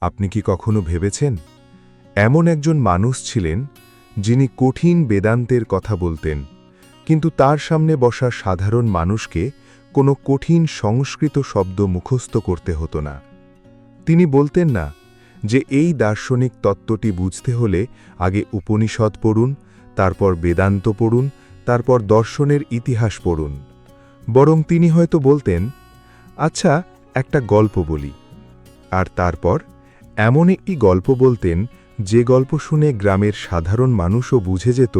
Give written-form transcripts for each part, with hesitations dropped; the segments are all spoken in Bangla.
আপনি কি কখনো ভেবেছেন এমন একজন মানুষ ছিলেন যিনি কঠিন বেদান্তের কথা বলতেন, কিন্তু তার সামনে বসা সাধারণ মানুষকে কোনো কঠিন সংস্কৃত শব্দ মুখস্থ করতে হতো না। তিনি বলতেন না যে এই দার্শনিক তত্ত্বটি বুঝতে হলে আগে উপনিষদ পড়ুন, তারপর বেদান্ত পড়ুন, তারপর দর্শনের ইতিহাস পড়ুন। বরং তিনি হয়তো বলতেন, আচ্ছা একটা গল্প বলি। আর তারপর এমন একটি গল্প বলতেন যে গল্প শুনে গ্রামের সাধারণ মানুষও বুঝে যেত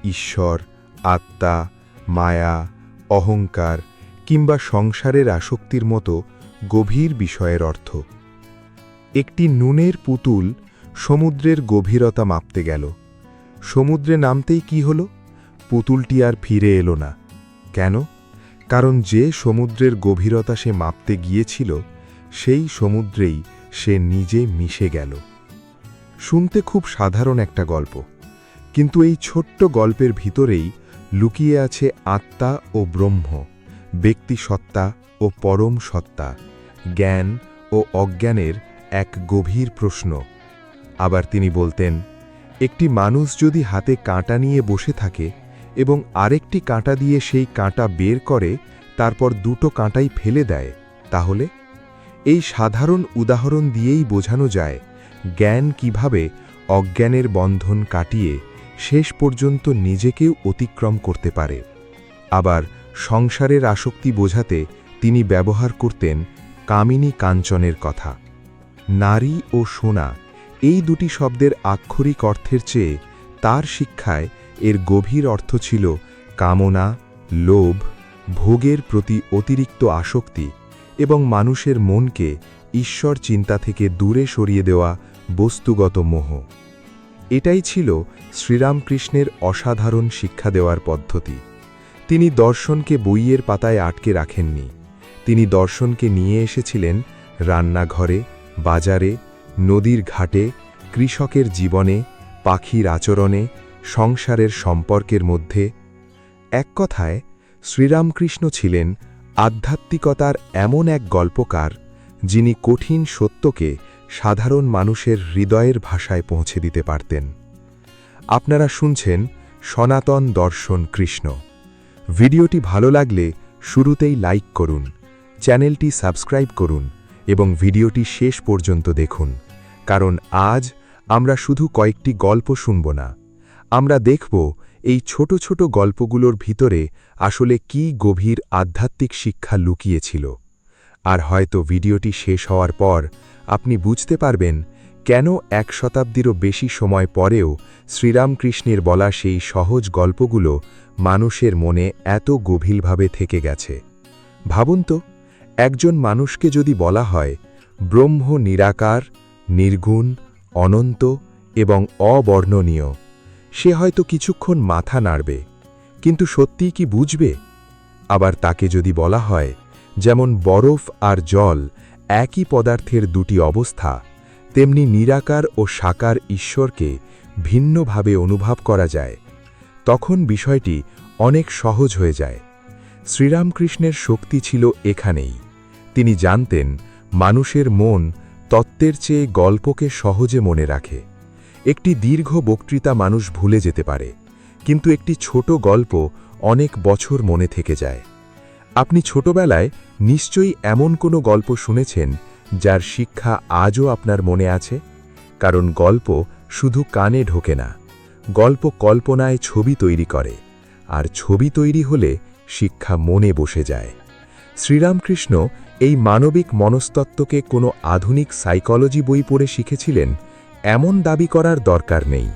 ঈশ্বর, আত্মা, মায়া, অহংকার কিংবা সংসারের আসক্তির মতো গভীর বিষয়ের অর্থ। একটি নুনের পুতুল সমুদ্রের গভীরতা মাপতে গেল। সমুদ্রে নামতেই কি হল? পুতুলটি আর ফিরে এলো না। কেন? কারণ যে সমুদ্রের গভীরতা সে মাপতে গিয়েছিল, সেই সমুদ্রেই সে নিজে মিশে গেল। শুনতে খুব সাধারণ একটা গল্প, কিন্তু এই ছোট্ট গল্পের ভিতরেই লুকিয়ে আছে আত্মা ও ব্রহ্ম, ব্যক্তিসত্তা ও পরম সত্তা, জ্ঞান ও অজ্ঞানের এক গভীর প্রশ্ন। আবার তিনি বলতেন, একটি মানুষ যদি হাতে কাঁটা নিয়ে বসে থাকে এবং আরেকটি কাঁটা দিয়ে সেই কাঁটা বের করে, তারপর দুটো কাঁটাই ফেলে দেয়, তাহলে? এই সাধারণ উদাহরণ দিয়েই বোঝানো যায় জ্ঞান কিভাবে অজ্ঞানের বন্ধন কাটিয়ে শেষ পর্যন্ত নিজেকেও অতিক্রম করতে পারে। আবার সংসারের আসক্তি বোঝাতে তিনি ব্যবহার করতেন কামিনী কাঞ্চনের কথা। নারী ও সোনা, এই দুটি শব্দের আক্ষরিক অর্থের চেয়ে তার শিক্ষায় এর গভীর অর্থ ছিল কামনা, লোভ, ভোগের প্রতি অতিরিক্ত আসক্তি এবং মানুষের মনকে ঈশ্বর চিন্তা থেকে দূরে সরিয়ে দেওয়া বস্তুগত মোহ। এটাই ছিল শ্রীরামকৃষ্ণের অসাধারণ শিক্ষা দেওয়ার পদ্ধতি। তিনি দর্শনকে বইয়ের পাতায় আটকে রাখেননি। তিনি দর্শনকে নিয়ে এসেছিলেন রান্নাঘরে, বাজারে, নদীর ঘাটে, কৃষকের জীবনে, পাখির আচরণে, সংসারের সম্পর্কের মধ্যে। এক কথায়, শ্রীরামকৃষ্ণ ছিলেন আধ্যাত্মিকতার এমন এক গল্পকার, যিনি কঠিন সত্যকে সাধারণ মানুষের হৃদয়ের ভাষায় পৌঁছে দিতে পারতেন। আপনারা শুনছেন সনাতন দর্শন কৃষ্ণ। ভিডিওটি ভালো লাগলে শুরুতেই লাইক করুন, চ্যানেলটি সাবস্ক্রাইব করুন এবং ভিডিওটি শেষ পর্যন্ত দেখুন, কারণ আজ আমরা শুধু কয়েকটি গল্প শুনব না, আমরা দেখব এই ছোট ছোট গল্পগুলোর ভিতরে আসলে কি গভীর আধ্যাত্মিক শিক্ষা লুকিয়েছিল। আর হয়তো ভিডিওটি শেষ হওয়ার পর আপনি বুঝতে পারবেন কেন 1 শতাব্দীরও বেশি সময় পরেও শ্রীরামকৃষ্ণের বলা সেই সহজ গল্পগুলো মানুষের মনে এত গভীরভাবে থেকে গেছে। ভাবুন তো, একজন মানুষকে যদি বলা হয় ব্রহ্ম নিরাকার, নির্গুণ, অনন্ত এবং অবর্ণনীয়, সে হয়তো কিছুক্ষণ মাথা নাড়বে, কিন্তু সত্যিই কি বুঝবে? আবার তাকে যদি বলা হয় যেমন বরফ আর জল একই পদার্থের দুটি অবস্থা, তেমনি নিরাকার ও সাকার ঈশ্বরকে ভিন্নভাবে অনুভব করা যায়, তখন বিষয়টি অনেক সহজ হয়ে যায়। শ্রীরামকৃষ্ণের শক্তি ছিল এখানেই। তিনি জানতেন মানুষের মন তত্ত্বের চেয়ে গল্পকে সহজে মনে রাখে। একটি দীর্ঘ বক্তৃতা মানুষ ভুলে যেতে পারে, কিন্তু একটি ছোট গল্প অনেক বছর মনে থেকে যায়। আপনি ছোটবেলায় নিশ্চয়ই এমন কোনো গল্প শুনেছেন যার শিক্ষা আজও আপনার মনে আছে, কারণ গল্প শুধু কানে ঢোকে না, গল্প কল্পনায় ছবি তৈরি করে, আর ছবি তৈরি হলে শিক্ষা মনে বসে যায়। শ্রীরামকৃষ্ণ এই মানবিক মনস্তত্ত্বকে কোনো আধুনিক সাইকোলজি বই পড়ে শিখেছিলেন এমন দাবি করার দরকার নেই।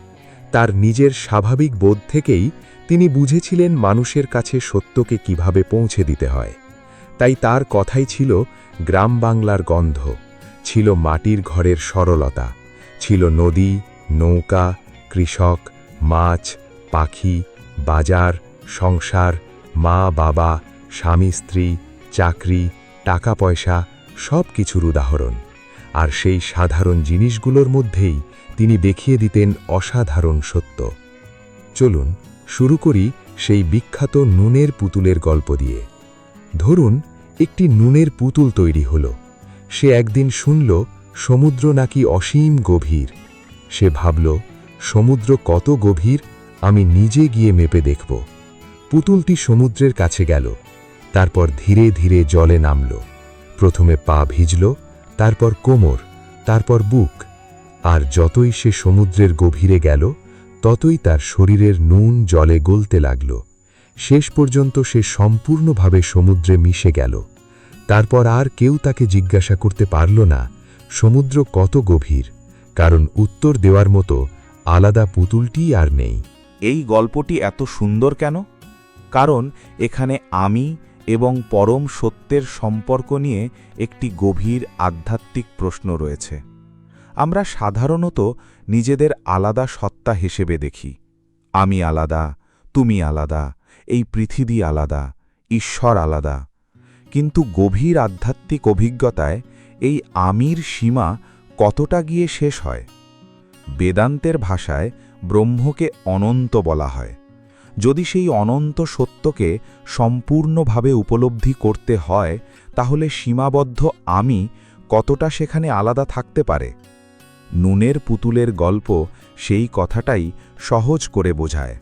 তার নিজের স্বাভাবিক বোধ থেকেই তিনি বুঝেছিলেন মানুষের কাছে সত্যকে কিভাবে পৌঁছে দিতে হয়। তাই তার কথাই ছিল গ্রাম বাংলার গন্ধ, ছিল মাটির ঘরের সরলতা, ছিল নদী, নৌকা, কৃষক, মাছ, পাখি, বাজার, সংসার, মা বাবা, স্বামী স্ত্রী, চাকরি, টাকা পয়সা, সব কিছুর উদাহরণ। আর সেই সাধারণ জিনিসগুলোর মধ্যেই তিনি দেখিয়ে দিতেন অসাধারণ সত্য। চলুন শুরু করি সেই বিখ্যাত নুনের পুতুলের গল্প দিয়ে। ধরুন একটি নুনের পুতুল তৈরি হলো। সে একদিন শুনল সমুদ্র নাকি অসীম গভীর। সে ভাবল, সমুদ্র কত গভীর আমি নিজে গিয়ে মেপে দেখব। পুতুলটি সমুদ্রের কাছে গেল, তারপর ধীরে ধীরে জলে নামল। প্রথমে পা ভিজল, তারপর কোমর, তারপর বুক। আর যতই সে সমুদ্রের গভীরে গেল, ততই তার শরীরের নুন জলে গলতে লাগল। শেষ পর্যন্ত সে সম্পূর্ণভাবে সমুদ্রে মিশে গেল। তারপর আর কেউ তাকে জিজ্ঞাসা করতে পারল না সমুদ্র কত গভীর, কারণ উত্তর দেওয়ার মতো আলাদা পুতুলটিই আর নেই। এই গল্পটি এত সুন্দর কেন? কারণ এখানে আমি এবং পরম সত্যের সম্পর্ক নিয়ে একটি গভীর আধ্যাত্মিক প্রশ্ন রয়েছে। আমরা সাধারণত নিজেদের আলাদা সত্তা হিসেবে দেখি। আমি আলাদা, তুমি আলাদা, এই পৃথিবী আলাদা, ঈশ্বর আলাদা। কিন্তু গভীর আধ্যাত্মিক অভিজ্ঞতায় এই আমির সীমা কতটা গিয়ে শেষ হয়? বেদান্তের ভাষায় ব্রহ্মকে অনন্ত বলা হয়। যদি সেই অনন্ত সত্যকে সম্পূর্ণভাবে উপলব্ধি করতে হয়, তাহলে সীমাবদ্ধ আমি কতটা সেখানে আলাদা থাকতে পারে? নুনের পুতুলের গল্প সেই কথাটাই সহজ করে বোঝায়।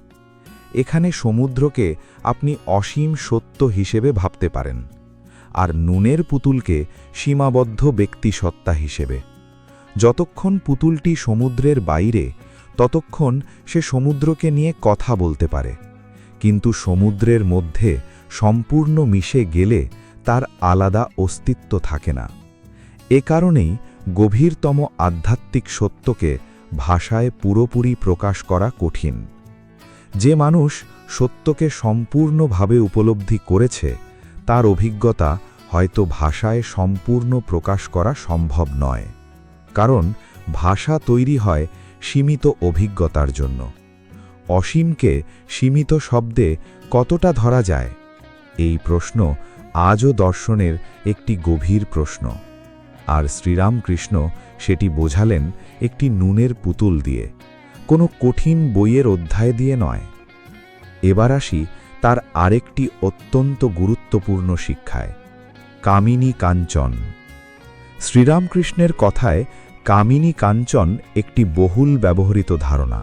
এখানে সমুদ্রকে আপনি অসীম সত্য হিসেবে ভাবতে পারেন, আর নুনের পুতুলকে সীমাবদ্ধ ব্যক্তিসত্তা হিসেবে। যতক্ষণ পুতুলটি সমুদ্রের বাইরে, ততক্ষণ সে সমুদ্রকে নিয়ে কথা বলতে পারে, কিন্তু সমুদ্রের মধ্যে সম্পূর্ণ মিশে গেলে তার আলাদা অস্তিত্ব থাকে না। এ কারণেই গভীরতম আধ্যাত্মিক সত্যকে ভাষায় পুরোপুরি প্রকাশ করা কঠিন। যে মানুষ সত্যকে সম্পূর্ণভাবে উপলব্ধি করেছে, তার অভিজ্ঞতা হয়তো ভাষায় সম্পূর্ণ প্রকাশ করা সম্ভব নয়, কারণ ভাষা তৈরি হয় সীমিত অভিজ্ঞতার জন্য। অসীমকে সীমিত শব্দে কতটা ধরা যায়? এই প্রশ্ন আজও দর্শনের একটি গভীর প্রশ্ন, আর শ্রীরামকৃষ্ণ সেটি বোঝালেন একটি নুনের পুতুল দিয়ে, কোনো কঠিন বইয়ের অধ্যায় দিয়ে নয়। এবার আসি তার আরেকটি অত্যন্ত গুরুত্বপূর্ণ শিক্ষায়, কামিনী কাঞ্চন। শ্রীরামকৃষ্ণের কথায় কামিনী কাঞ্চন একটি বহুল ব্যবহৃত ধারণা।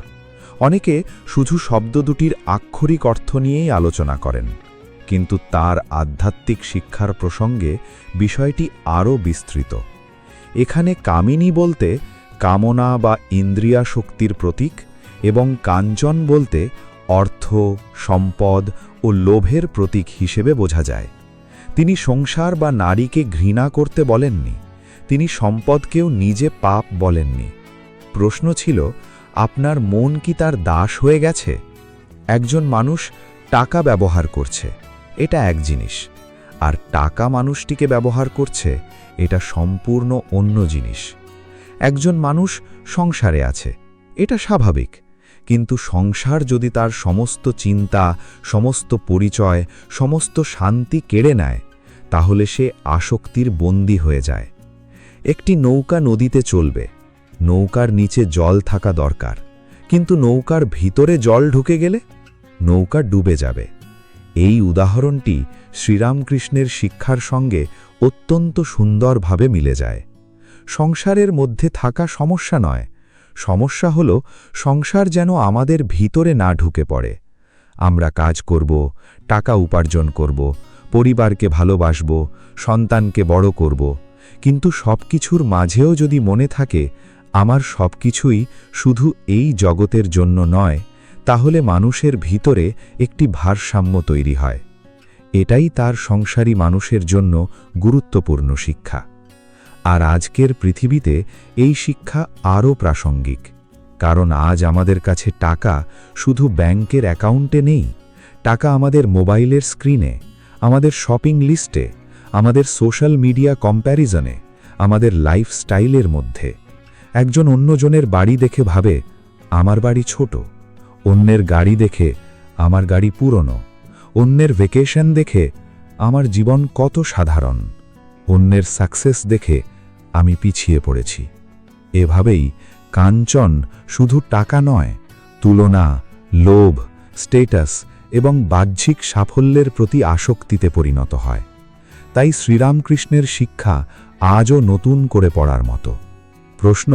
অনেকে শুধু শব্দ দুটির আক্ষরিক অর্থ নিয়েই আলোচনা করেন, কিন্তু তার আধ্যাত্মিক শিক্ষার প্রসঙ্গে বিষয়টি আরও বিস্তৃত। এখানে কামিনী বলতে কামনা বা ইন্দ্রিয়া শক্তির প্রতীক, এবং কাঞ্চন বলতে অর্থ, সম্পদ ও লোভের প্রতীক হিসেবে বোঝা যায়। তিনি সংসার বা নারীকে ঘৃণা করতে বলেননি, তিনি সম্পদকেও নিজে পাপ বলেননি। প্রশ্ন ছিল, আপনার মন কি তার দাস হয়ে গেছে? একজন মানুষ টাকা ব্যবহার করছে, এটা এক জিনিস, আর টাকা মানুষটিকে ব্যবহার করছে, এটা সম্পূর্ণ অন্য জিনিস। একজন মানুষ সংসারে আছে, এটা স্বাভাবিক, কিন্তু সংসার যদি তার সমস্ত চিন্তা, সমস্ত পরিচয়, সমস্ত শান্তি কেড়ে নেয়, তাহলে সে আসক্তির বন্দী হয়ে যায়। একটি নৌকা নদীতে চলবে, নৌকার নিচে জল থাকা দরকার, কিন্তু নৌকার ভিতরে জল ঢুকে গেলে নৌকা ডুবে যাবে। এই উদাহরণটি শ্রীরামকৃষ্ণের শিক্ষার সঙ্গে অত্যন্ত সুন্দরভাবে মিলে যায়। সংসারের মধ্যে থাকা সমস্যা নয়, সমস্যা হল সংসার যেন আমাদের ভিতরে না ঢুকে পড়ে। আমরা কাজ করব, টাকা উপার্জন করব, পরিবারকে ভালোবাসব, সন্তানকে বড় করব, কিন্তু সবকিছুর মাঝেও যদি মনে থাকে আমার সবকিছুই শুধু এই জগতের জন্য নয়, তাহলে মানুষের ভিতরে একটি ভারসাম্য তৈরি হয়। এটাই তার সংসারী মানুষের জন্য গুরুত্বপূর্ণ শিক্ষা। আর আজকের পৃথিবীতে এই শিক্ষা আরও প্রাসঙ্গিক, কারণ আজ আমাদের কাছে টাকা শুধু ব্যাংকের অ্যাকাউন্টে নেই, টাকা আমাদের মোবাইলের স্ক্রিনে, আমাদের শপিং লিস্টে, আমাদের সোশ্যাল মিডিয়া কম্প্যারিজনে, আমাদের লাইফস্টাইলের মধ্যে। একজন অন্যজনের বাড়ি দেখে ভাবে আমার বাড়ি ছোট, অন্যের গাড়ি দেখে আমার গাড়ি পুরনো, অন্যের ভেকেশন দেখে আমার জীবন কত সাধারণ, অন্যের সাকসেস দেখে আমি পিছিয়ে পড়েছি। এভাবেই কাঞ্চন শুধু টাকা নয়, তুলনা, লোভ, স্ট্যাটাস এবং বাহ্যিক সাফল্যের প্রতি আসক্তিতে পরিণত হয়। তাই শ্রীরামকৃষ্ণের শিক্ষা আজও নতুন করে পড়ার মতো। প্রশ্ন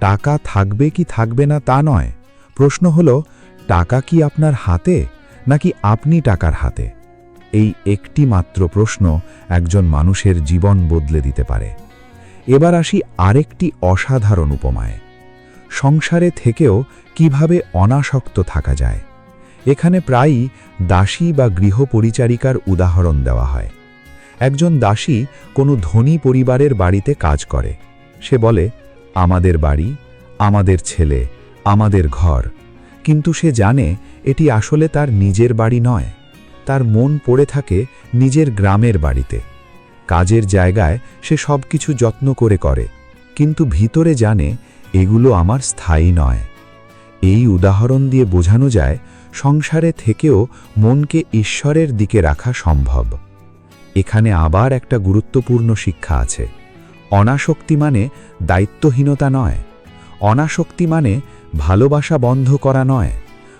টাকা থাকবে কি থাকবে না তা নয়, প্রশ্ন হল টাকা কি আপনার হাতে নাকি আপনি টাকার হাতে। এই একটি মাত্র প্রশ্ন একজন মানুষের জীবন বদলে দিতে পারে। এবার আসি আরেকটি অসাধারণ উপমায়, সংসারে থেকেও কিভাবে অনাসক্ত থাকা যায়। এখানে প্রায়ই দাসী বা গৃহপরিচারিকার উদাহরণ দেওয়া হয়। একজন দাসী কোনো ধনী পরিবারের বাড়িতে কাজ করে। সে বলে, আমাদের বাড়ি, আমাদের ছেলে, আমাদের ঘর। কিন্তু সে জানে এটি আসলে তার নিজের বাড়ি নয়। তার মন পড়ে থাকে নিজের গ্রামের বাড়িতে। কাজের জায়গায় সে সব কিছু যত্ন করে, কিন্তু ভিতরে জানে এগুলো আমার স্থায়ী নয়। এই উদাহরণ দিয়ে বোঝানো যায় সংসারে থেকেও মনকে ঈশ্বরের দিকে রাখা সম্ভব। এখানে আবার একটা গুরুত্বপূর্ণ শিক্ষা আছে। অনাসক্তি মানে দায়িত্বহীনতা নয়, অনাসক্তি মানে ভালোবাসা বন্ধ করা নয়,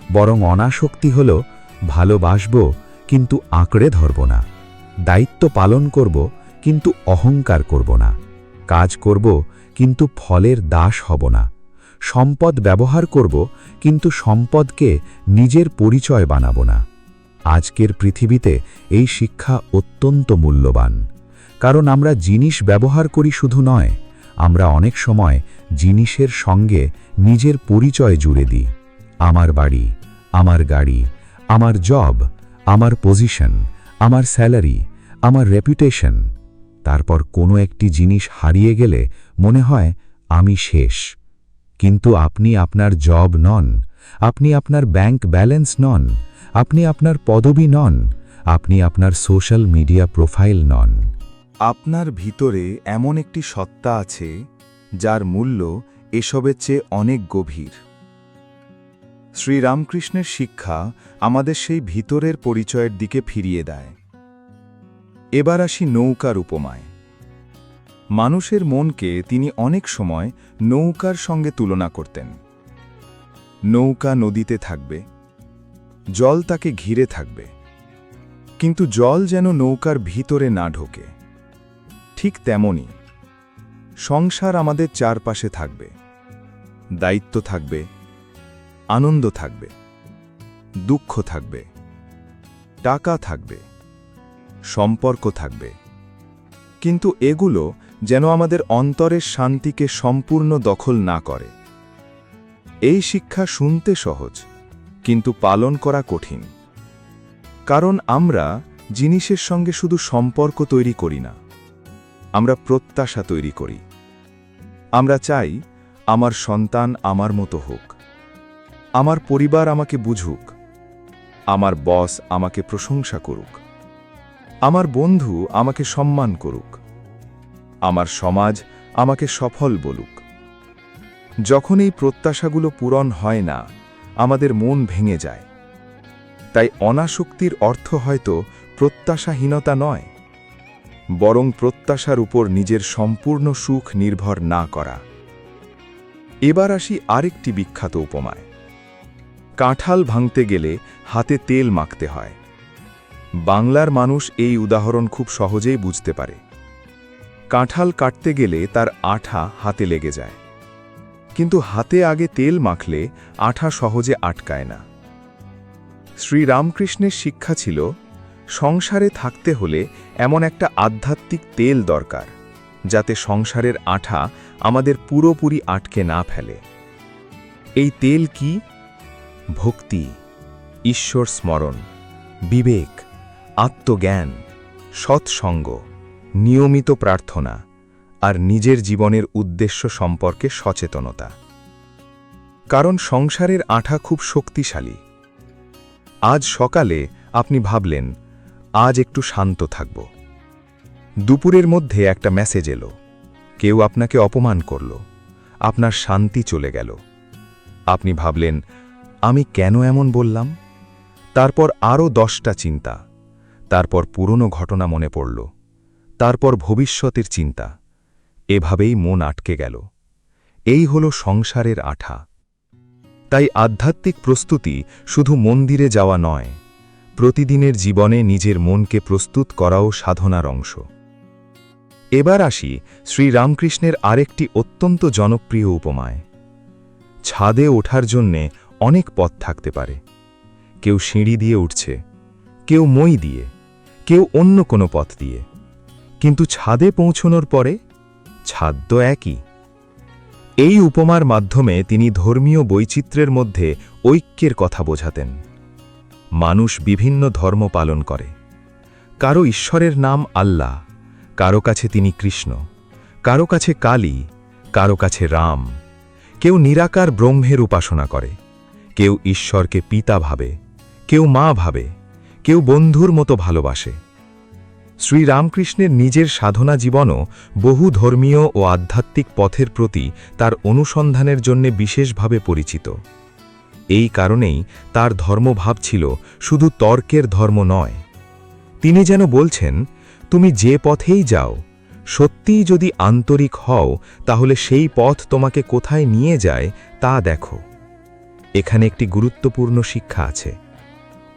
বরং অনাসক্তি হল ভালোবাসব কিন্তু আঁকড়ে ধরব না, দায়িত্ব পালন করব কিন্তু অহংকার করব না, কাজ করব কিন্তু ফলের দাস হব না, সম্পদ ব্যবহার করব কিন্তু সম্পদকে নিজের পরিচয় বানাব না। আজকের পৃথিবীতে এই শিক্ষা অত্যন্ত মূল্যবান, কারণ আমরা জিনিস ব্যবহার করি শুধু নয়, আমরা অনেক সময় জিনিসের সঙ্গে নিজের পরিচয় জুড়ে দিই। আমার বাড়ি, আমার গাড়ি, আমার জব, আমার পজিশন, আমার স্যালারি, আমার রেপুটেশন। তারপর কোনো একটি জিনিস হারিয়ে গেলে মনে হয় আমি শেষ। কিন্তু আপনি আপনার জব নন, আপনি আপনার ব্যাংক ব্যালেন্স নন, আপনি আপনার পদবি নন, আপনি আপনার সোশ্যাল মিডিয়া প্রোফাইল নন। আপনার ভিতরে এমন একটি সত্তা আছে যার মূল্য এসবের চেয়ে অনেক গভীর। শ্রীরামকৃষ্ণের শিক্ষা আমাদের সেই ভিতরের পরিচয়ের দিকে ফিরিয়ে দেয়। এবার আসি নৌকার উপমায়। মানুষের মনকে তিনি অনেক সময় নৌকার সঙ্গে তুলনা করতেন। নৌকা নদীতে থাকবে, জল তাকে ঘিরে থাকবে, কিন্তু জল যেন নৌকার ভিতরে না ঢোকে। ঠিক তেমনি সংসার আমাদের চারপাশে থাকবে, দায়িত্ব থাকবে, আনন্দ থাকবে, দুঃখ থাকবে, টাকা থাকবে, সম্পর্ক থাকবে, কিন্তু এগুলো যেন আমাদের অন্তরের শান্তিকে সম্পূর্ণ দখল না করে। এই শিক্ষা শুনতে সহজ, কিন্তু পালন করা কঠিন। কারণ আমরা জিনিসের সঙ্গে শুধু সম্পর্ক তৈরি করি না, আমরা প্রত্যাশা তৈরি করি। আমরা চাই আমার সন্তান আমার মতো হোক, আমার পরিবার আমাকে বুঝুক, আমার বস আমাকে প্রশংসা করুক, আমার বন্ধু আমাকে সম্মান করুক, আমার সমাজ আমাকে সফল বলুক। যখন এই প্রত্যাশাগুলো পূরণ হয় না, আমাদের মন ভেঙে যায়। তাই অনাসক্তির অর্থ হয়তো প্রত্যাশাহীনতা নয়, বরং প্রত্যাশার উপর নিজের সম্পূর্ণ সুখ নির্ভর না করা। এবার আসি আরেকটি বিখ্যাত উপমায়। কাঁঠাল ভাঙতে গেলে হাতে তেল মাখতে হয়। বাংলার মানুষ এই উদাহরণ খুব সহজেই বুঝতে পারে। কাঁঠাল কাটতে গেলে তার আঠা হাতে লেগে যায়, কিন্তু হাতে আগে তেল মাখলে আঠা সহজে আটকায় না। শ্রীরামকৃষ্ণের শিক্ষা ছিল, সংসারে থাকতে হলে এমন একটা আধ্যাত্মিক তেল দরকার, যাতে সংসারের আঠা আমাদের পুরোপুরি আটকে না ফেলে। এই তেল কি? ভক্তি, ঈশ্বর স্মরণ, বিবেক, আত্মজ্ঞান, সৎসঙ্গ, নিয়মিত প্রার্থনা আর নিজের জীবনের উদ্দেশ্য সম্পর্কে সচেতনতা। কারণ সংসারের আঠা খুব শক্তিশালী। আজ সকালে আপনি ভাবলেন, আজ একটু শান্ত থাকব। দুপুরের মধ্যে একটা মেসেজ এলো, কেউ আপনাকে অপমান করল, আপনার শান্তি চলে গেল। আপনি ভাবলেন, আমি কেন এমন বললাম? তারপর আরও 10টা চিন্তা, তারপর পুরনো ঘটনা মনে পড়ল, তারপর ভবিষ্যতের চিন্তা। এভাবেই মন আটকে গেল। এই হলো সংসারের আঠা। তাই আধ্যাত্মিক প্রস্তুতি শুধু মন্দিরে যাওয়া নয়, প্রতিদিনের জীবনে নিজের মনকে প্রস্তুত করাও সাধনার অংশ। এবার আসি শ্রীরামকৃষ্ণের আরেকটি অত্যন্ত জনপ্রিয় উপমায়। ছাদে ওঠার জন্যে অনেক পথ থাকতে পারে। কেউ সিঁড়ি দিয়ে উঠছে, কেউ মই দিয়ে, কেউ অন্য কোনো পথ দিয়ে। কিন্তু ছাদে পৌঁছনোর পরে ছাদ তো একই। এই উপমার মাধ্যমে তিনি ধর্মীয় বৈচিত্র্যের মধ্যে ঐক্যের কথা বোঝাতেন। মানুষ বিভিন্ন ধর্ম পালন করে। কারো ঈশ্বরের নাম আল্লাহ, কারো কাছে তিনি কৃষ্ণ, কারো কাছে কালী, কারো কাছে রাম। কেউ নিরাকার ব্রহ্মের উপাসনা করে, কেউ ঈশ্বরকে পিতা ভাবে, কেউ মা ভাবে, কেউ বন্ধুর মতো ভালোবাসে। শ্রীরামকৃষ্ণের নিজের সাধনা জীবনও বহু ধর্মীয় ও আধ্যাত্মিক পথের প্রতি তার অনুসন্ধানের জন্য বিশেষভাবে পরিচিত। এই কারণেই তার ধর্মভাব ছিল শুধু তর্কের ধর্ম নয়। তিনি যেন বলছেন, তুমি যে পথেই যাও, সত্যিই যদি আন্তরিক হও তাহলে সেই পথ তোমাকে কোথায় নিয়ে যায় তা দেখো। এখানে একটি গুরুত্বপূর্ণ শিক্ষা আছে।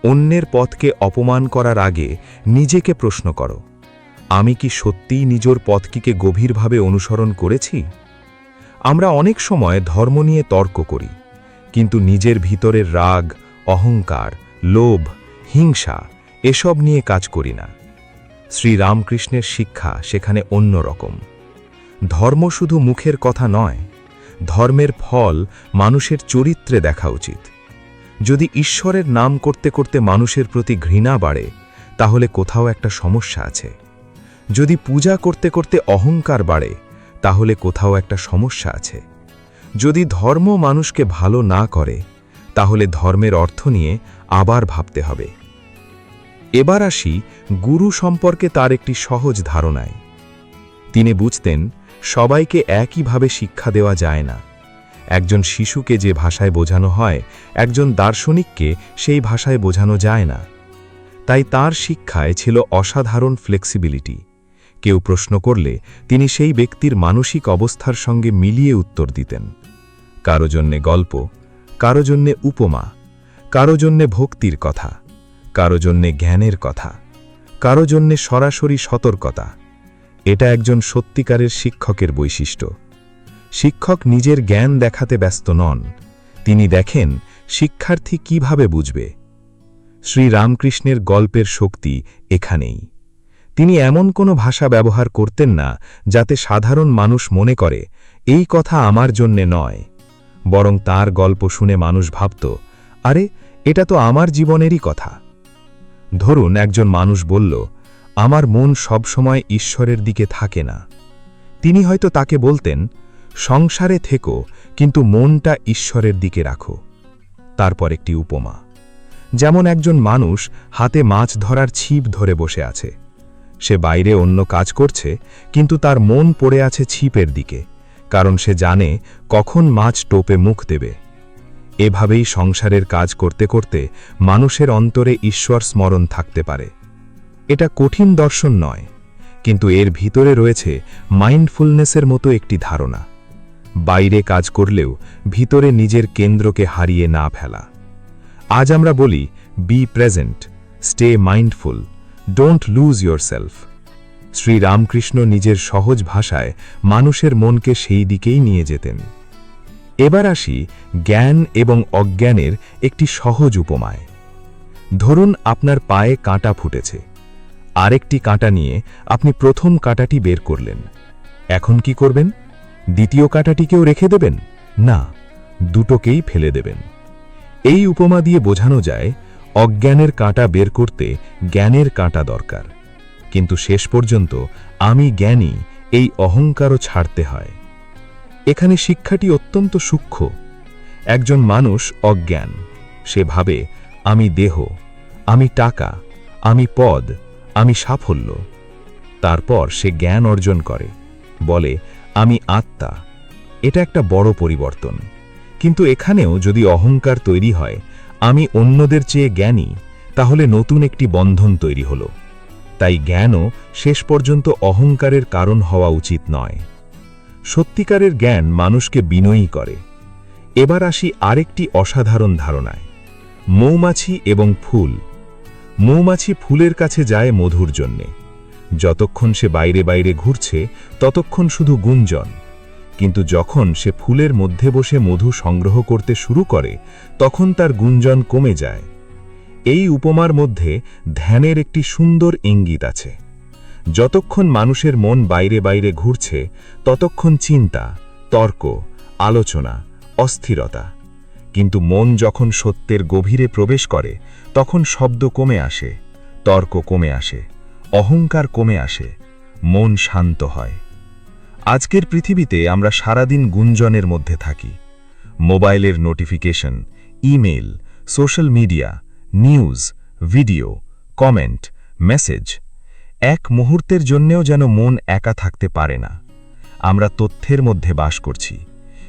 অন্যের পথকে অপমান করার আগে নিজেকে প্রশ্ন করো, আমি কি সত্যিই নিজের পথটিকে গভীরভাবে অনুসরণ করেছি? আমরা অনেক সময় ধর্ম নিয়ে তর্ক করি, কিন্তু নিজের ভিতরের রাগ, অহংকার, লোভ, হিংসা এসব নিয়ে কাজ করি না। শ্রীরামকৃষ্ণের শিক্ষা সেখানে অন্যরকম। ধর্ম শুধু মুখের কথা নয়, ধর্মের ফল মানুষের চরিত্রে দেখা উচিত। যদি ঈশ্বরের নাম করতে করতে মানুষের প্রতি ঘৃণা বাড়ে, তাহলে কোথাও একটা সমস্যা আছে। যদি পূজা করতে করতে অহংকার বাড়ে, তাহলে কোথাও একটা সমস্যা আছে। যদি ধর্ম মানুষকে ভালো না করে, তাহলে ধর্মের অর্থ নিয়ে আবার ভাবতে হবে। এবার আসি গুরু সম্পর্কে তার একটি সহজ ধারণায়। তিনি বুঝতেন, সবাইকে একইভাবে শিক্ষা দেওয়া যায় না। একজন শিশুকে যে ভাষায় বোঝানো হয়, একজন দার্শনিককে সেই ভাষায় বোঝানো যায় না। তাই তার শিক্ষায় ছিল অসাধারণ ফ্লেক্সিবিলিটি। কেউ প্রশ্ন করলে তিনি সেই ব্যক্তির মানসিক অবস্থার সঙ্গে মিলিয়ে উত্তর দিতেন। কারো জন্যে গল্প, কারো জন্যে উপমা, কারো জন্যে ভক্তির কথা, কারো জন্যে জ্ঞানের কথা, কারো জন্যে সরাসরি সতর্কতা। এটা একজন সত্যিকারের শিক্ষকের বৈশিষ্ট্য। শিক্ষক নিজের জ্ঞান দেখাতে ব্যস্ত নন, তিনি দেখেন শিক্ষার্থী কিভাবে বুঝবে। শ্রীরামকৃষ্ণের গল্পের শক্তি এখানেই। তিনি এমন কোনো ভাষা ব্যবহার করতেন না যাতে সাধারণ মানুষ মনে করে এই কথা আমার জন্যে নয়, বরং তার গল্প শুনে মানুষ ভাবত, আরে এটা তো আমার জীবনেরই কথা। ধরুন একজন মানুষ বলল, আমার মন সবসময় ঈশ্বরের দিকে থাকে না। তিনি হয়তো তাকে বলতেন, সংসারে থেকো কিন্তু মনটা ঈশ্বরের দিকে রাখো। তারপর একটি উপমা, যেমন একজন মানুষ হাতে মাছ ধরার ছিপ ধরে বসে আছে। সে বাইরে অন্য কাজ করছে, কিন্তু তার মন পড়ে আছে ছিপের দিকে, কারণ সে জানে কখন মাছ টোপে মুখ দেবে। এভাবেই সংসারের কাজ করতে করতে মানুষের অন্তরে ঈশ্বর স্মরণ থাকতে পারে। এটা কঠিন দর্শন নয়, কিন্তু এর ভিতরে রয়েছে মাইন্ডফুলনেসের মতো একটি ধারণা। বাইরে কাজ করলেও ভিতরে নিজের কেন্দ্রকে হারিয়ে না ফেলা। আজ আমরা বলি, be present, stay mindful, don't lose yourself. Sri Ramakrishna নিজের সহজ ভাষায় মানুষের মনকে সেই দিকেই নিয়ে যেতেন। এবার আসি জ্ঞান এবং অজ্ঞানের একটি সহজ উপমায়। ধরুন আপনার পায়ে কাঁটা ফুটেছে, আরেকটি কাঁটা নিয়ে আপনি প্রথম কাঁটাটি বের করলেন। এখন কি করবেন? দ্বিতীয় কাঁটাটিকেও রেখে দেবেন? না, দুটোকেই ফেলে দেবেন। এই উপমা দিয়ে বোঝানো যায়, অজ্ঞানের কাঁটা বের করতে জ্ঞানের কাঁটা দরকার, কিন্তু শেষ পর্যন্ত আমি জ্ঞানী এই অহংকারও ছাড়তে হয়। এখানে শিক্ষাটি অত্যন্ত সূক্ষ্ম। একজন মানুষ অজ্ঞান, সে ভাবে আমি দেহ, আমি টাকা, আমি পদ, আমি সাফল্য। তারপর সে জ্ঞান অর্জন করে, বলে আমি আত্মা। এটা একটা বড় পরিবর্তন। কিন্তু এখানেও যদি অহংকার তৈরি হয়, আমি অন্যদের চেয়ে জ্ঞানী, তাহলে নতুন একটি বন্ধন তৈরি হলো। তাই জ্ঞানও শেষ পর্যন্ত অহংকারের কারণ হওয়া উচিত নয়। সত্যিকারের জ্ঞান মানুষকে বিনয়ী করে। এবার আসি আরেকটি অসাধারণ ধারণায়, মৌমাছি এবং ফুল। মৌমাছি ফুলের কাছে যায় মধুর জন্যে, যতক্ষণ সে বাইরে বাইরে ঘুরছে ততক্ষণ শুধু গুঞ্জন, কিন্তু যখন সে ফুলের মধ্যে বসে মধু সংগ্রহ করতে শুরু করে তখন তার গুঞ্জন কমে যায়। এই উপমার মধ্যে ধ্যানের একটি সুন্দর ইঙ্গিত আছে। যতক্ষণ মানুষের মন বাইরে বাইরে ঘুরছে ততক্ষণ চিন্তা, তর্ক, আলোচনা, অস্থিরতা। কিন্তু মন যখন সত্যের গভীরে প্রবেশ করে তখন শব্দ কমে আসে, তর্ক কমে আসে, অহংকার কমে আসে, মন শান্ত হয়। আজকের পৃথিবীতে আমরা সারাদিন গুঞ্জনের মধ্যে থাকি। মোবাইলের notification, email, social media, news, video, comment, message. এক মুহূর্তের জন্যেও যেন মন একা থাকতে পারে না। আমরা তথ্যের মধ্যে বাস করছি,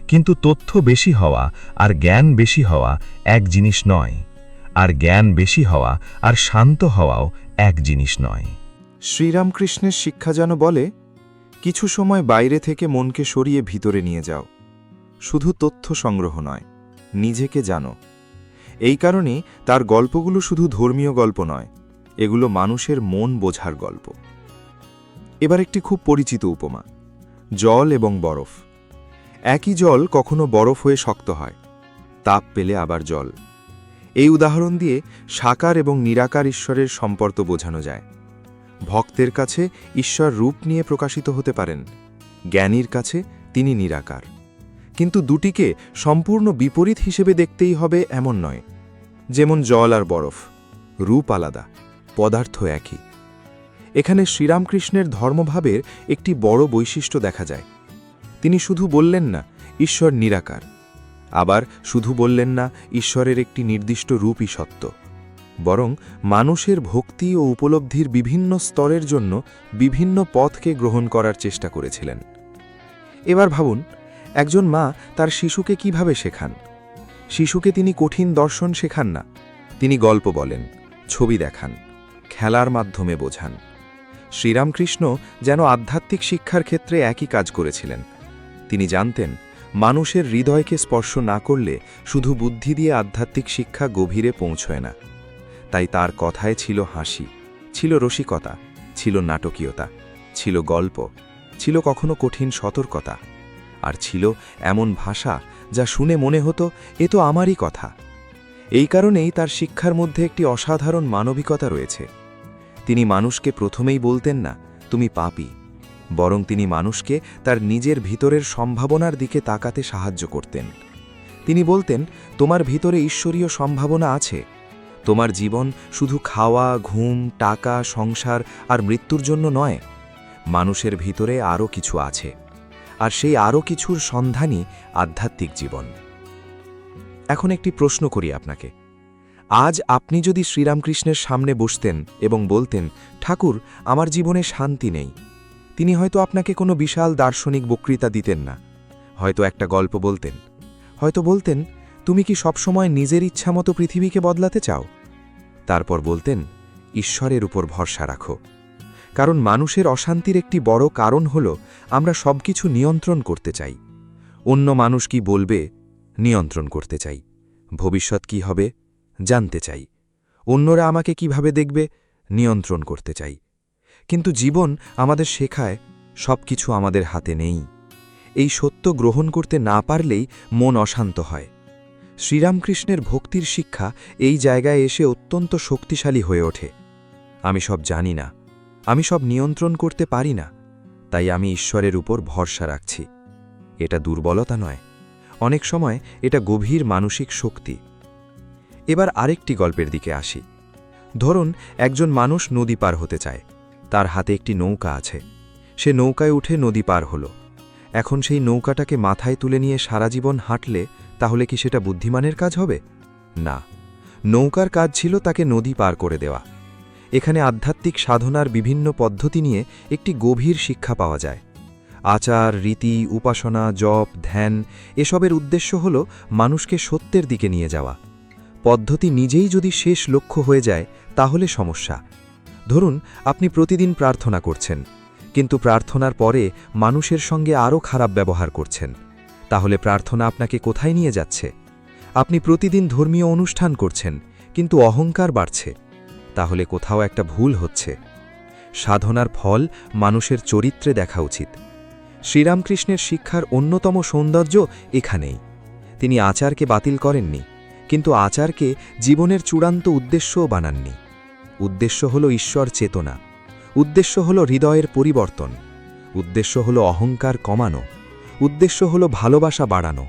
কিন্তু তথ্য বেশি হওয়া আর জ্ঞান বেশি হওয়া এক জিনিস নয়, আর জ্ঞান বেশি হওয়া আর শান্ত হওয়াও এক জিনিস নয়। শ্রীরামকৃষ্ণের শিক্ষা যেন বলে, কিছু সময় বাইরে থেকে মনকে সরিয়ে ভিতরে নিয়ে যাও। শুধু তথ্য সংগ্রহ নয়, নিজেকে জানো। এই কারণেই তার গল্পগুলো শুধু ধর্মীয় গল্প নয়, এগুলো মানুষের মন বোঝার গল্প। এবার একটি খুব পরিচিত উপমা, জল এবং বরফ। একই জল কখনো বরফ হয়ে শক্ত হয়, তাপ পেলে আবার জল। এই উদাহরণ দিয়ে সাকার এবং নিরাকার ঈশ্বরের সম্পর্ক বোঝানো যায়। ভক্তের কাছে ঈশ্বর রূপ নিয়ে প্রকাশিত হতে পারেন, জ্ঞানীর কাছে তিনি নিরাকার। কিন্তু দুটিকে সম্পূর্ণ বিপরীত হিসেবে দেখতেই হবে এমন নয়। যেমন জল আর বরফ, রূপ আলাদা, পদার্থ একই। এখানে শ্রীরামকৃষ্ণের ধর্মভাবের একটি বড় বৈশিষ্ট্য দেখা যায়। তিনি শুধু বললেন না ঈশ্বর নিরাকার, আবার শুধু বললেন না ঈশ্বরের একটি নির্দিষ্ট রূপই সত্য, বরং মানুষের ভক্তি ও উপলব্ধির বিভিন্ন স্তরের জন্য বিভিন্ন পথকে গ্রহণ করার চেষ্টা করেছিলেন। এবার ভাবুন, একজন মা তার শিশুকে কিভাবে শেখান। শিশুকে তিনি কঠিন দর্শন শেখান না, তিনি গল্প বলেন, ছবি দেখান, খেলার মাধ্যমে বোঝান। শ্রীরামকৃষ্ণ যেন আধ্যাত্মিক শিক্ষার ক্ষেত্রে একই কাজ করেছিলেন। তিনি জানতেন মানুষের হৃদয়কে স্পর্শ না করলে শুধু বুদ্ধি দিয়ে আধ্যাত্মিক শিক্ষা গভীরে পৌঁছয় না। তাই তার কথায় ছিল হাসি, ছিল রসিকতা, ছিল নাটকীয়তা, ছিল গল্প, ছিল কখনো কঠিন সতর্কতা, আর ছিল এমন ভাষা যা শুনে মনে হতো এ তো আমারই কথা। এই কারণেই তার শিক্ষার মধ্যে একটি অসাধারণ মানবিকতা রয়েছে। তিনি মানুষকে প্রথমেই বলতেন না তুমি পাপী, বরং তিনি মানুষকে তার নিজের ভিতরের সম্ভাবনার দিকে তাকাতে সাহায্য করতেন। তিনি বলতেন তোমার ভিতরে ঈশ্বরীয় সম্ভাবনা আছে। তোমার জীবন শুধু খাওয়া, ঘুম, টাকা, সংসার আর মৃত্যুর জন্য নয়। মানুষের ভিতরে আরও কিছু আছে, আর সেই আরও কিছুর সন্ধানই আধ্যাত্মিক জীবন। এখন একটি প্রশ্ন করি আপনাকে। আজ আপনি যদি শ্রীরামকৃষ্ণের সামনে বসতেন এবং বলতেন ঠাকুর আমার জীবনে শান্তি নেই, তিনি হয়তো আপনাকে কোনো বিশাল দার্শনিক বক্তৃতা দিতেন না, হয়তো একটা গল্প বলতেন, হয়তো বলতেন তুমি কি সবসময় নিজের ইচ্ছামতো পৃথিবীকে বদলাতে চাও? তারপর বলতেন ঈশ্বরের উপর ভরসা রাখো। কারণ মানুষের অশান্তির একটি বড় কারণ হল আমরা সবকিছু নিয়ন্ত্রণ করতে চাই। অন্য মানুষ কি বলবে নিয়ন্ত্রণ করতে চাই, ভবিষ্যৎ কি হবে জানতে চাই, অন্যরা আমাকে কিভাবে দেখবে নিয়ন্ত্রণ করতে চাই। কিন্তু জীবন আমাদের শেখায় সবকিছু আমাদের হাতে নেই। এই সত্য গ্রহণ করতে না পারলেই মন অশান্ত হয়। শ্রীরামকৃষ্ণের ভক্তির শিক্ষা এই জায়গায় এসে অত্যন্ত শক্তিশালী হয়ে ওঠে। আমি সব জানি না, আমি সব নিয়ন্ত্রণ করতে পারি না, তাই আমি ঈশ্বরের উপর ভরসা রাখছি। এটা দুর্বলতা নয়, অনেক সময় এটা গভীর মানসিক শক্তি। এবার আরেকটি গল্পের দিকে আসি। ধরুন একজন মানুষ নদী পার হতে চায়, তার হাতে একটি নৌকা আছে। সে নৌকায় উঠে নদী পার হলো। এখন সেই নৌকাটাকে মাথায় তুলে নিয়ে সারা জীবন হাঁটলে তাহলে কি সেটা বুদ্ধিমানের কাজ হবে? না, নৌকার কাজ ছিল তাকে নদী পার করে দেওয়া। এখানে আধ্যাত্মিক সাধনার বিভিন্ন পদ্ধতি নিয়ে একটি গভীর শিক্ষা পাওয়া যায়। আচার, রীতি, উপাসনা, জপ, ধ্যান এসবের উদ্দেশ্য হল মানুষকে সত্যের দিকে নিয়ে যাওয়া। পদ্ধতি নিজেই যদি শেষ লক্ষ্য হয়ে যায় তাহলে সমস্যা। ধরুন আপনি প্রতিদিন প্রার্থনা করছেন, কিন্তু প্রার্থনার পরে মানুষের সঙ্গে আরও খারাপ ব্যবহার করছেন, তাহলে প্রার্থনা আপনাকে কোথায় নিয়ে যাচ্ছে? আপনি প্রতিদিন ধর্মীয় অনুষ্ঠান করছেন, কিন্তু অহংকার বাড়ছে, তাহলে কোথাও একটা ভুল হচ্ছে। সাধনার ফল মানুষের চরিত্রে দেখা উচিত। শ্রীরামকৃষ্ণের শিক্ষার অন্যতম সৌন্দর্য এখানেই। তিনি আচারকে বাতিল করেননি, কিন্তু আচারকে জীবনের চূড়ান্ত উদ্দেশ্যও বানাননি। উদ্দেশ্য হল ঈশ্বর চেতনা, উদ্দেশ্য হল হৃদয়ের পরিবর্তন, উদ্দেশ্য হল অহংকার কমানো, উদ্দেশ্য হল ভালোবাসা বাড়ানো,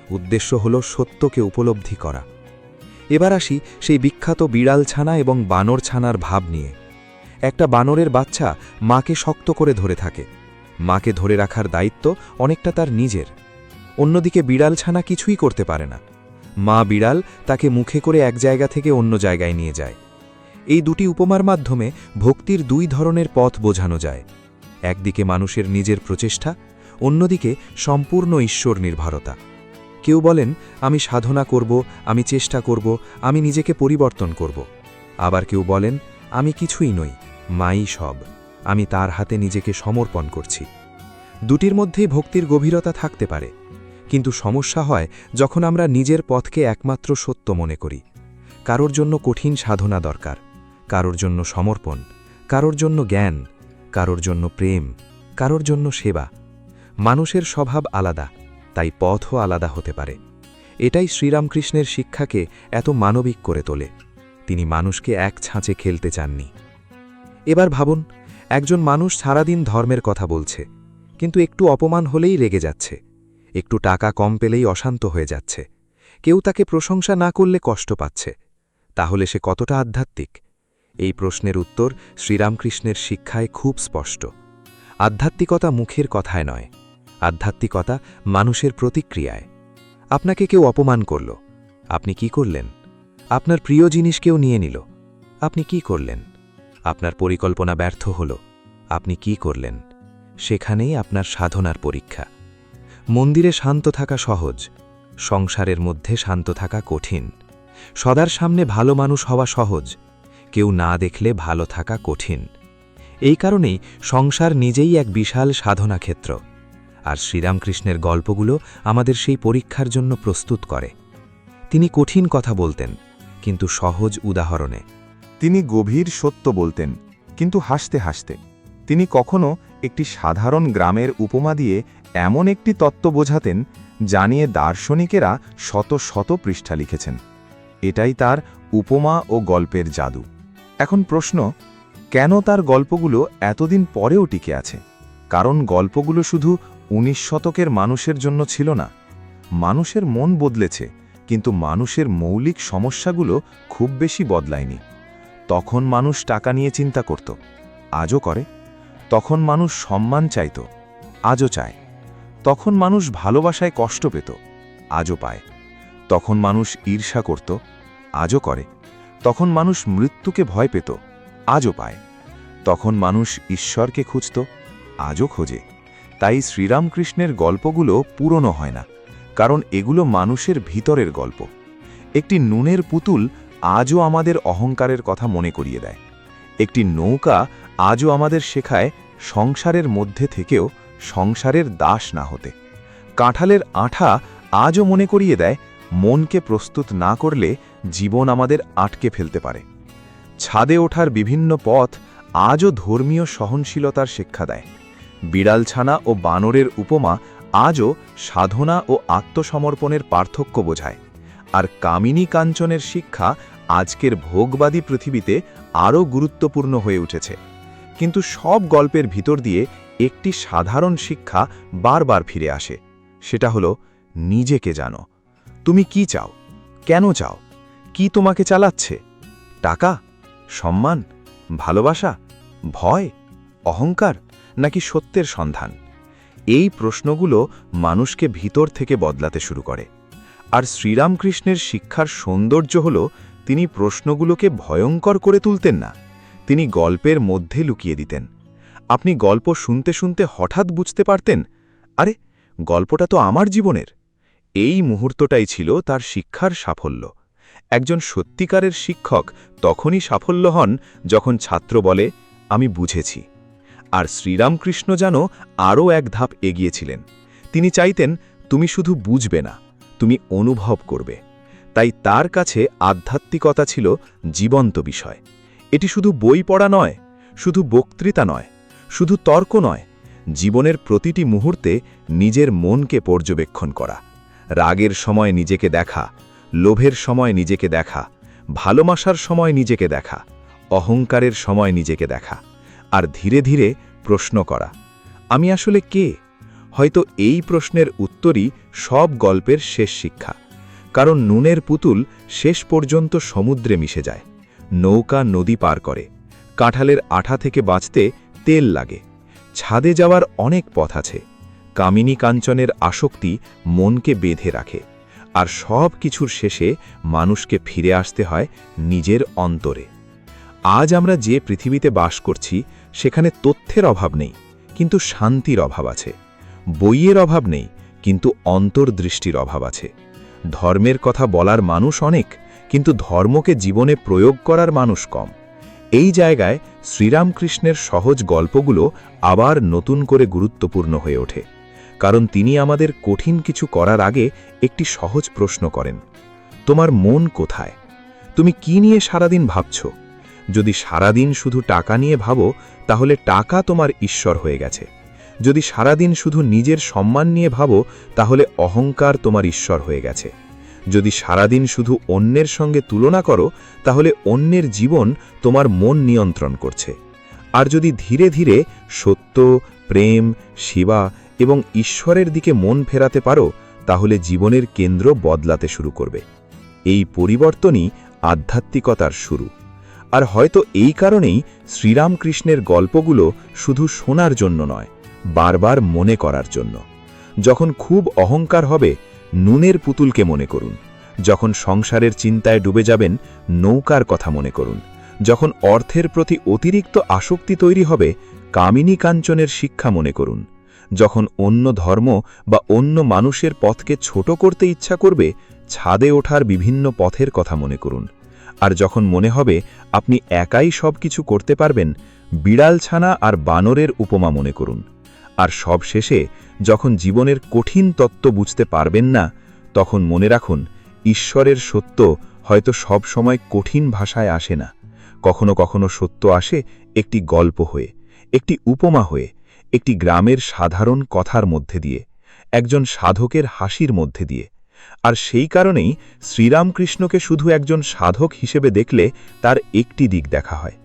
উদ্দেশ্য হল সত্যকে উপলব্ধি করা। এবার আসি সেই বিখ্যাত বিড়াল ছানা এবং বানর ছানার ভাব নিয়ে। একটা বানরের বাচ্চা মাকে শক্ত করে ধরে থাকে। মাকে ধরে রাখার দায়িত্ব অনেকটা তার নিজের। অন্যদিকে বিড়াল ছানা কিছুই করতে পারে না। মা বিড়াল তাকে মুখে করে এক জায়গা থেকে অন্য জায়গায় নিয়ে যায়। এই দুটি উপমার মাধ্যমে ভক্তির দুই ধরনের পথ বোঝানো যায়। একদিকে মানুষের নিজের প্রচেষ্টা, অন্যদিকে সম্পূর্ণ ঈশ্বর নির্ভরতা। কেউ বলেন, আমি সাধনা করব, আমি চেষ্টা করব, আমি নিজেকে পরিবর্তন করব। আবার কেউ বলেন, আমি কিছুই নই, মাই সব, আমি তার হাতে নিজেকে সমর্পণ করছি। দুটির মধ্যেই ভক্তির গভীরতা থাকতে পারে, কিন্তু সমস্যা হয় যখন আমরা নিজের পথকে একমাত্র সত্য মনে করি। কারোর জন্য কঠিন সাধনা দরকার, কারোর জন্য সমর্পণ, কারোর জন্য জ্ঞান, কারোর জন্য প্রেম, কারোর জন্য সেবা। মানুষের স্বভাব আলাদা, তাই পথও আলাদা হতে পারে। এটাই শ্রীরামকৃষ্ণের শিক্ষাকে এত মানবিক করে তোলে। তিনি মানুষকে এক ছাঁচে খেলতে চাননি। এবার ভাবুন, একজন মানুষ সারাদিন ধর্মের কথা বলছে, কিন্তু একটু অপমান হলেই রেগে যাচ্ছে, একটু টাকা কম পেলেই অশান্ত হয়ে যাচ্ছে, কেউ তাকে প্রশংসা না করলে কষ্ট পাচ্ছে। তাহলে সে কতটা আধ্যাত্মিক? এই প্রশ্নের উত্তর শ্রীরামকৃষ্ণের শিক্ষায় খুব স্পষ্ট। আধ্যাত্মিকতা মুখের কথায় নয়, আধ্যাত্মিকতা মানুষের প্রতিক্রিয়ায়। আপনাকে কেউ অপমান করল, আপনি কি করলেন? আপনার প্রিয় জিনিস কেউ নিয়ে নিল, আপনি কি করলেন? আপনার পরিকল্পনা ব্যর্থ হল, আপনি কি করলেন? সেখানেই আপনার সাধনার পরীক্ষা। মন্দিরে শান্ত থাকা সহজ, সংসারের মধ্যে শান্ত থাকা কঠিন। সদার সামনে ভালো মানুষ হওয়া সহজ, কেউ না দেখলে ভালো থাকা কঠিন। এই কারণেই সংসার নিজেই এক বিশাল সাধনা ক্ষেত্র। আর শ্রীরামকৃষ্ণের গল্পগুলো আমাদের সেই পরীক্ষার জন্য প্রস্তুত করে। তিনি কঠিন কথা বলতেন, কিন্তু সহজ উদাহরণে। তিনি গভীর সত্য বলতেন, কিন্তু হাসতে হাসতে। তিনি কখনো একটি সাধারণ গ্রামের উপমা দিয়ে এমন একটি তত্ত্ব বোঝাতেন যা নিয়ে দার্শনিকেরা শত শত পৃষ্ঠা লিখেছেন। এটাই তার উপমা ও গল্পের জাদু। এখন প্রশ্ন, কেন তার গল্পগুলো এতদিন পরেও টিকে আছে? কারণ গল্পগুলো শুধু 19 শতকের মানুষের জন্য ছিল না। মানুষের মন বদলেছে, কিন্তু মানুষের মৌলিক সমস্যাগুলো খুব বেশি বদলায়নি। তখন মানুষ টাকা নিয়ে চিন্তা করত, আজও করে। তখন মানুষ সম্মান চাইত, আজও চায়। তখন মানুষ ভালোবাসায় কষ্ট পেত, আজও পায়। তখন মানুষ ঈর্ষা করত, আজও করে। তখন মানুষ মৃত্যুকে ভয় পেত, আজও পায়। তখন মানুষ ঈশ্বরকে খুঁজত, আজও খোঁজে। তাই শ্রীরামকৃষ্ণের গল্পগুলো পুরনো হয় না, কারণ এগুলো মানুষের ভিতরের গল্প। একটি নুনের পুতুল আজও আমাদের অহংকারের কথা মনে করিয়ে দেয়। একটি নৌকা আজও আমাদের শেখায় সংসারের মধ্যে থেকেও সংসারের দাস না হতে। কাঁঠালের আঠা আজও মনে করিয়ে দেয় মনকে প্রস্তুত না করলে জীবন আমাদের আটকে ফেলতে পারে। ছাদে ওঠার বিভিন্ন পথ আজও ধর্মীয় সহনশীলতার শিক্ষা দেয়। বিড়ালছানা ও বানরের উপমা আজও সাধনা ও আত্মসমর্পণের পার্থক্য বোঝায়। আর কামিনী কাঞ্চনের শিক্ষা আজকের ভোগবাদী পৃথিবীতে আরও গুরুত্বপূর্ণ হয়ে উঠেছে। কিন্তু সব গল্পের ভিতর দিয়ে একটি সাধারণ শিক্ষা বারবার ফিরে আসে। সেটা হলো, নিজেকে জানো। তুমি কি চাও? কেন চাও? কি তোমাকে চালাচ্ছে? টাকা, সম্মান, ভালোবাসা, ভয়, অহংকার, নাকি সত্যের সন্ধান? এই প্রশ্নগুলো মানুষকে ভিতর থেকে বদলাতে শুরু করে। আর শ্রীরামকৃষ্ণের শিক্ষার সৌন্দর্য হল, তিনি প্রশ্নগুলোকে ভয়ঙ্কর করে তুলতেন না, তিনি গল্পের মধ্যে লুকিয়ে দিতেন। আপনি গল্প শুনতে শুনতে হঠাৎ বুঝতে পারতেন, আরে গল্পটা তো আমার জীবনের। এই মুহূর্তটাই ছিল তার শিক্ষার সাফল্য। একজন সত্যিকারের শিক্ষক তখনই সাফল্য হন যখন ছাত্র বলে, আমি বুঝেছি। আর শ্রীরামকৃষ্ণ যেন আরও এক ধাপ এগিয়েছিলেন। তিনি চাইতেন, তুমি শুধু বুঝবে না, তুমি অনুভব করবে। তাই তার কাছে আধ্যাত্মিকতা ছিল জীবন্ত বিষয়। এটি শুধু বই পড়া নয়, শুধু বক্তৃতা নয়, শুধু তর্ক নয়, জীবনের প্রতিটি মুহূর্তে নিজের মনকে পর্যবেক্ষণ করা। রাগের সময় নিজেকে দেখা, লোভের সময় নিজেকে দেখা, ভালোবাসার সময় নিজেকে দেখা, অহংকারের সময় নিজেকে দেখা, আর ধীরে ধীরে প্রশ্ন করা, আমি আসলে কে? হয়তো এই প্রশ্নের উত্তরই সব গল্পের শেষ শিক্ষা। কারণ নুনের পুতুল শেষ পর্যন্ত সমুদ্রে মিশে যায়, নৌকা নদী পার করে, কাঁঠালের আঠা থেকে বাঁচতে তেল লাগে, ছাদে যাওয়ার অনেক পথ আছে, কামিনী কাঞ্চনের আসক্তি মনকে বেঁধে রাখে, আর সব কিছুর শেষে মানুষকে ফিরে আসতে হয় নিজের অন্তরে। আজ আমরা যে পৃথিবীতে বাস করছি সেখানে তথ্যের অভাব নেই, কিন্তু শান্তির অভাব আছে। বইয়ের অভাব নেই, কিন্তু অন্তর্দৃষ্টির অভাব আছে। ধর্মের কথা বলার মানুষ অনেক, কিন্তু ধর্মকে জীবনে প্রয়োগ করার মানুষ কম। এই জায়গায় শ্রীরামকৃষ্ণের সহজ গল্পগুলো আবার নতুন করে গুরুত্বপূর্ণ হয়ে ওঠে, কারণ তিনি আমাদের কঠিন কিছু করার আগে একটি সহজ প্রশ্ন করেন, তোমার মন কোথায়? তুমি কি নিয়ে সারাদিন ভাবছ? যদি সারাদিন শুধু টাকা নিয়ে ভাবো, তাহলে টাকা তোমার ঈশ্বর হয়ে গেছে। যদি সারাদিন শুধু নিজের সম্মান নিয়ে ভাবো, তাহলে অহংকার তোমার ঈশ্বর হয়ে গেছে। যদি সারাদিন শুধু অন্যের সঙ্গে তুলনা করো, তাহলে অন্যের জীবন তোমার মন নিয়ন্ত্রণ করছে। আর যদি ধীরে ধীরে সত্য, প্রেম, সেবা এবং ঈশ্বরের দিকে মন ফেরাতে পারো, তাহলে জীবনের কেন্দ্র বদলাতে শুরু করবে। এই পরিবর্তনই আধ্যাত্মিকতার শুরু। আর হয়তো এই কারণেই শ্রীরামকৃষ্ণের গল্পগুলো শুধু শোনার জন্য নয়, বারবার মনে করার জন্য। যখন খুব অহংকার হবে, নুনের পুতুলকে মনে করুন। যখন সংসারের চিন্তায় ডুবে যাবেন, নৌকার কথা মনে করুন। যখন অর্থের প্রতি অতিরিক্ত আসক্তি তৈরি হবে, কামিনী কাঞ্চনের শিক্ষা মনে করুন। যখন অন্য ধর্ম বা অন্য মানুষের পথকে ছোট করতে ইচ্ছা করবে, ছাদে ওঠার বিভিন্ন পথের কথা মনে করুন। আর যখন মনে হবে আপনি একাই সব কিছু করতে পারবেন, বিড়ালছানা আর বানরের উপমা মনে করুন। আর সব শেষে যখন জীবনের কঠিন তত্ত্ব বুঝতে পারবেন না, তখন মনে রাখুন, ঈশ্বরের সত্য হয়তো সব সময় কঠিন ভাষায় আসে না। কখনো কখনো সত্য আসে একটি গল্প হয়ে, একটি উপমা হয়ে, একটি গ্রামের সাধারণ কথার মধ্যে দিয়ে, একজন সাধকের হাসির মধ্যে দিয়ে। আর সেই কারণেই শ্রীরামকৃষ্ণকে শুধু একজন সাধক হিসেবে দেখলে তার একটি দিক দেখা হয়,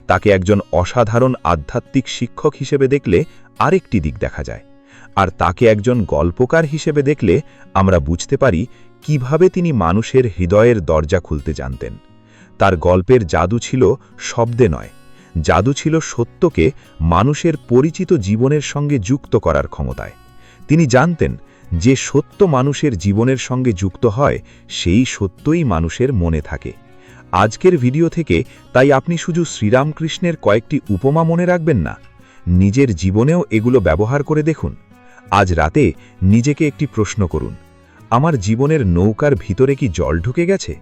তাকে একজন অসাধারণ আধ্যাত্মিক শিক্ষক হিসেবে দেখলে আরেকটি দিক দেখা যায়। আর তাকে একজন গল্পকার হিসেবে দেখলে আমরা বুঝতে পারি কিভাবে তিনি মানুষের হৃদয়ের দরজা খুলতে জানতেন। তার গল্পের জাদু ছিল শব্দে নয়, জাদু ছিল সত্যকে মানুষের পরিচিত জীবনের সঙ্গে যুক্ত করার ক্ষমতায়। তিনি জানতেন যে সত্য মানুষের জীবনের সঙ্গে যুক্ত হয়, সেই সত্যই মানুষের মনে থাকে। আজকের ভিডিও থেকে তাই আপনি শুধু শ্রীরামকৃষ্ণের কয়েকটি উপমা মনে রাখবেন না, নিজের জীবনেও এগুলো ব্যবহার করে দেখুন। আজ রাতে নিজেকে একটি প্রশ্ন করুন, আমার জীবনের নৌকার ভিতরে কি জল ঢুকে গেছে?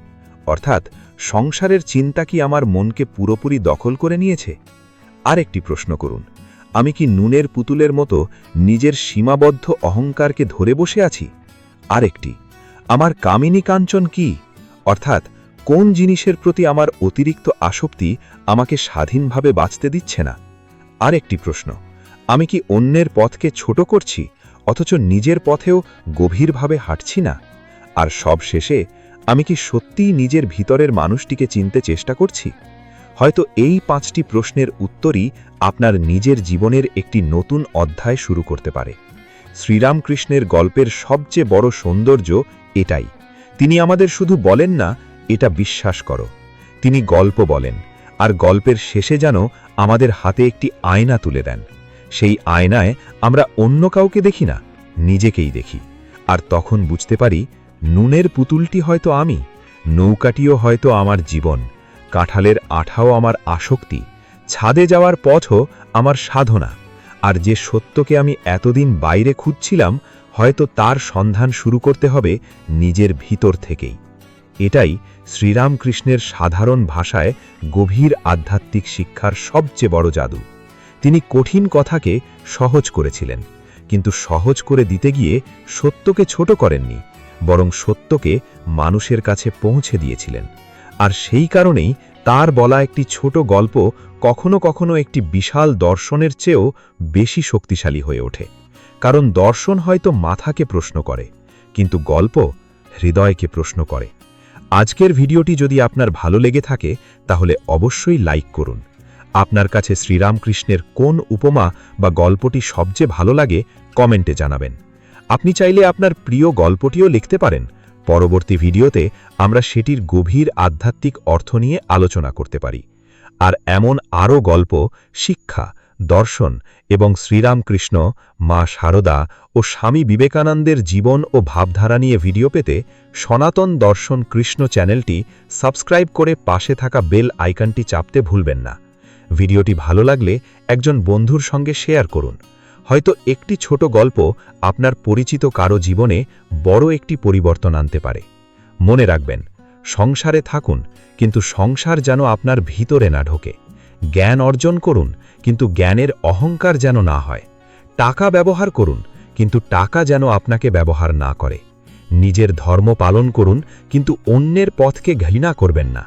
অর্থাৎ সংসারের চিন্তা কি আমার মনকে পুরোপুরি দখল করে নিয়েছে? আর একটি প্রশ্ন করুন, আমি কি নুনের পুতুলের মতো নিজের সীমাবদ্ধ অহংকারকে ধরে বসে আছি? আরেকটি, আমার কামিনী কাঞ্চন কি? অর্থাৎ কোন জিনিসের প্রতি আমার অতিরিক্ত আসক্তি আমাকে স্বাধীনভাবে বাঁচতে দিচ্ছে না? আরেকটি প্রশ্ন, আমি কি অন্যের পথকে ছোট করছি অথচ নিজের পথেও গভীরভাবে হাঁটছি না? আর সব শেষে, আমি কি সত্যিই নিজের ভিতরের মানুষটিকে চিনতে চেষ্টা করছি? হয়তো এই 5টি প্রশ্নের উত্তরই আপনার নিজের জীবনের একটি নতুন অধ্যায় শুরু করতে পারে। শ্রীরামকৃষ্ণের গল্পের সবচেয়ে বড় সৌন্দর্য এটাই, তিনি আমাদের শুধু বলেন না এটা বিশ্বাস করো, তিনি গল্প বলেন, আর গল্পের শেষে যেন আমাদের হাতে একটি আয়না তুলে দেন। সেই আয়নায় আমরা অন্য কাউকে দেখি না, নিজেকেই দেখি। আর তখন বুঝতে পারি, নুনের পুতুলটি হয়তো আমি, নৌকাটিও হয়তো আমার জীবন, কাঁঠালের আঠাও আমার আসক্তি, ছাদে যাওয়ার পথও আমার সাধনা। আর যে সত্যকে আমি এতদিন বাইরে খুঁজছিলাম, হয়তো তার সন্ধান শুরু করতে হবে নিজের ভিতর থেকেই। এটাই শ্রীরামকৃষ্ণের সাধারণ ভাষায় গভীর আধ্যাত্মিক শিক্ষার সবচেয়ে বড় জাদু। তিনি কঠিন কথাকে সহজ করেছিলেন, কিন্তু সহজ করে দিতে গিয়ে সত্যকে ছোট করেননি, বরং সত্যকে মানুষের কাছে পৌঁছে দিয়েছিলেন। আর সেই কারণেই তার বলা একটি ছোট গল্প কখনো কখনো একটি বিশাল দর্শনের চেয়েও বেশি শক্তিশালী হয়ে ওঠে, কারণ দর্শন হয়তো মাথাকে প্রশ্ন করে, কিন্তু গল্প হৃদয়কে প্রশ্ন করে। আজকের ভিডিওটি যদি আপনার ভালো লেগে থাকে তাহলে অবশ্যই লাইক করুন। আপনার কাছে শ্রীরামকৃষ্ণের কোন উপমা বা গল্পটি সবচেয়ে ভালো লাগে কমেন্টে জানাবেন। আপনি চাইলে আপনার প্রিয় গল্পটিও লিখতে পারেন। পরবর্তী ভিডিওতে আমরা সেটির গভীর আধ্যাত্মিক অর্থ নিয়ে আলোচনা করতে পারি। আর এমন আরও গল্প, শিক্ষা, দর্শন এবং শ্রীরামকৃষ্ণ, মা শারদা ও স্বামী বিবেকানন্দের জীবন ও ভাবধারা নিয়ে ভিডিও পেতে সনাতন দর্শন কৃষ্ণ চ্যানেলটি সাবস্ক্রাইব করে পাশে থাকা বেল আইকনটি চাপতে ভুলবেন না। ভিডিওটি ভালো লাগলে একজন বন্ধুর সঙ্গে শেয়ার করুন। হয়তো একটি ছোট গল্প আপনার পরিচিত কারো জীবনে বড় একটি পরিবর্তন আনতে পারে। মনে রাখবেন, সংসারে থাকুন, কিন্তু সংসার যেন আপনার ভিতরে না ঢোকে। জ্ঞান অর্জন করুন, কিন্তু জ্ঞানের অহংকার যেন না হয়। টাকা ব্যবহার করুন, কিন্তু টাকা যেন আপনাকে ব্যবহার না করে। নিজের ধর্ম পালন করুন, কিন্তু অন্যের পথকে ঘৃণা করবেন না।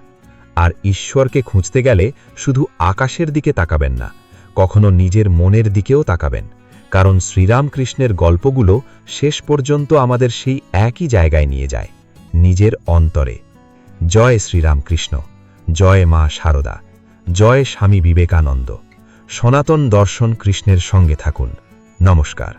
আর ঈশ্বরকে খুঁজতে গেলে শুধু আকাশের দিকে তাকাবেন না, কখনো নিজের মনের দিকেও তাকাবেন, কারণ শ্রীরামকৃষ্ণের গল্পগুলো শেষ পর্যন্ত আমাদের সেই একই জায়গায় নিয়ে যায়, নিজের অন্তরে। জয় শ্রীরামকৃষ্ণ, জয় মা শারদা, জয় স্বামী বিবেকানন্দ। সনাতন দর্শন কৃষ্ণের সঙ্গে থাকুন। নমস্কার।